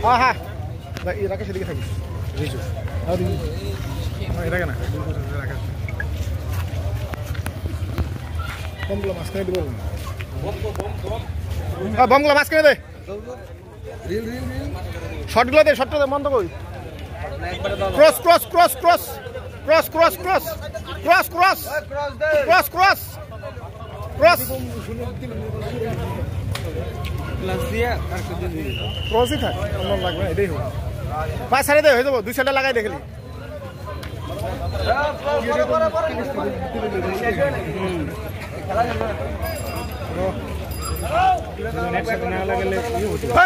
হ্যাঁ হ্যাঁ রাকেশ এদিকে থাকিস রিজু এটাকে না রাকেশ বমগুলো মাঝখানে দিব বমগুলো মাঝখানে দে শর্টগুলো দে শর্টটা দে বন্ধ করি cross cross cross cross cross cross cross cross cross cross cross cross ক্রসই থাক অন্য লাগবে না এটাই হোক পাঁচ সাড়ে দে হয়ে যাবো 2 সাইডে লাগাই দেখলি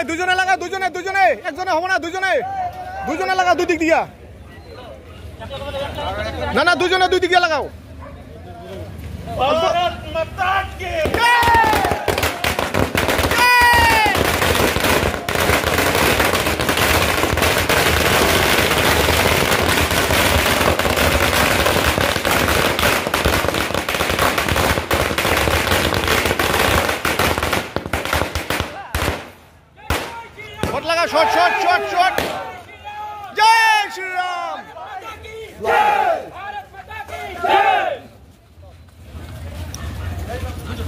দুজনে লাগা দুজনে দুজনে একজনে হবো না দুজনে দুজনে লাগাও দুই দিক দিয়া না না দুজনে দুই দিক দিয়ে লাগাও शॉट शॉट शॉट शॉट जय श्री राम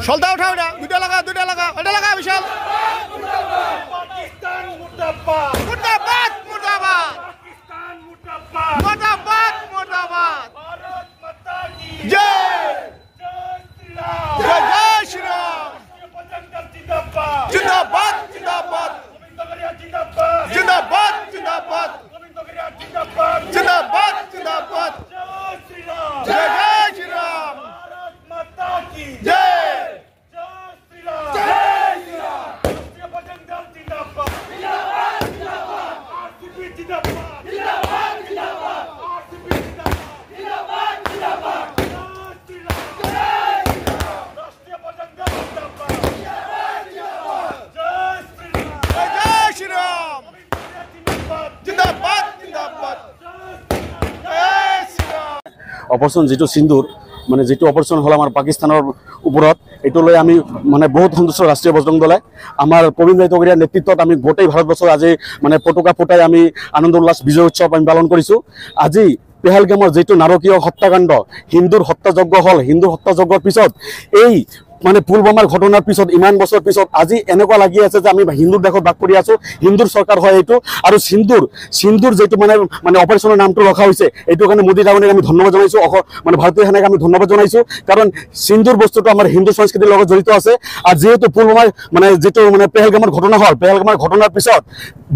शॉलता उठाओ ना दुटा लगा विशाल पाकिस्तान मुर्दाबाद मुर्दाबाद मुर्दाबाद पाकिस्तान मुर्दाबाद मुर्दाबाद मुर्दाबाद भारत माता की जय जय श्री राम जिंदाबाद जिंदाबाद जिंदाबाद जिंदाबाद जिंदाबाद जिंदाबाद जिंदाबाद जय जय श्री राम भारत माता की जय जय श्री राम जय श्री राम राष्ट्रीय बजरंग दल जिंदाबाद जिंदाबाद जिंदाबाद आरसीबी जिंदाबाद जिंदाबाद जिंदाबाद आरसीबी जिंदाबाद जिंदाबाद जिंदाबाद जय श्री राम जय श्री राम राष्ट्रीय बजरंग दल जिंदाबाद जिंदाबाद जिंदाबाद जय श्री राम जय श्री राम जिंदाबाद जिंदाबाद অপারেশন যেটো সিন্দুর মানে যেটো অপারেশন হল আমার পাকিস্তানের উপরত এইটো লৈ আমি মানে বহুত সন্তুষ্ট রাষ্ট্রীয় বজরং দলে আমার প্রবীণ তগরিয়ার নেতৃত্বত আমি গোটেই ভাৰতবৰ্ষৰ আজি মানে পতাকা ফুটাই আমি আনন্দ উল্লাস বিজয় উৎসৱ আমি পালন কৰিছো। আজি পেহেলগামৰ যেটো নাৰকীয় হত্যাকাণ্ড হিন্দুৰ হত্যাযজ্ঞ হল হিন্দুৰ হত্যাযজ্ঞৰ পিছত এই মানে পুলৱামাৰ ঘটনাৰ পিছত ইমান বছৰ পিছত আজি এনেকুৱা লাগি আছে যে আমি হিন্দুৰ দেশত বাস কৰি আছো হিন্দুৰ চৰকাৰ হয় এইটো আৰু সিন্দুৰ যেটো মানে অপাৰেশনৰ নামটো ৰখা হৈছে এইটো কাৰণে মোদী ডাঙৰীয়াক আমি ধন্যবাদ জনাইছো মানে ভাৰতীয় সেনাক আমি ধন্যবাদ জনাইছো কাৰণ সিন্দুৰ বস্তুটো আমাৰ হিন্দু সংস্কৃতিৰ লগত জড়িত আছে আৰু যেহেতু পুলৱামাৰ মানে যেটো মানে পেহেলগামৰ ঘটনা হল পেহেলগামৰ ঘটনাৰ পিছত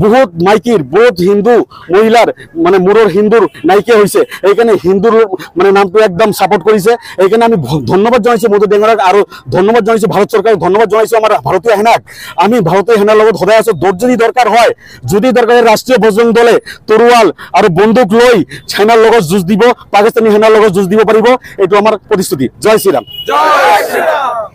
বহুত মাইকীৰ বহুত হিন্দু মহিলাৰ মানে মূৰৰ হিন্দুৰ নাইকিয়া হৈছে এইকাৰণে হিন্দুৰ মানে নামটো একদম সাপোৰ্ট কৰিছে এইকাৰণে আমি ধন্যবাদ জনাইছো মোদী ডাঙৰীয়াক আৰু ধন্যবাদ জানাইছো ভারত সরকারক ধন্যবাদ জানাইছো আমার ভারতীয় সেনাক আমি ভারতীয় সেনার লগত সদায় আছো যদি দরকার হয় যদি দরকার রাষ্ট্রীয় বজরং দলে তরোয়াল আর বন্দুক লৈ সেনার লগত যুঁজ দিব পাকিস্তানী সেনার লগত যুঁজ দিব পাৰিব এইটো আমাৰ প্ৰতিশ্ৰুতি। জয় শ্ৰীৰাম জয় শ্ৰীৰাম।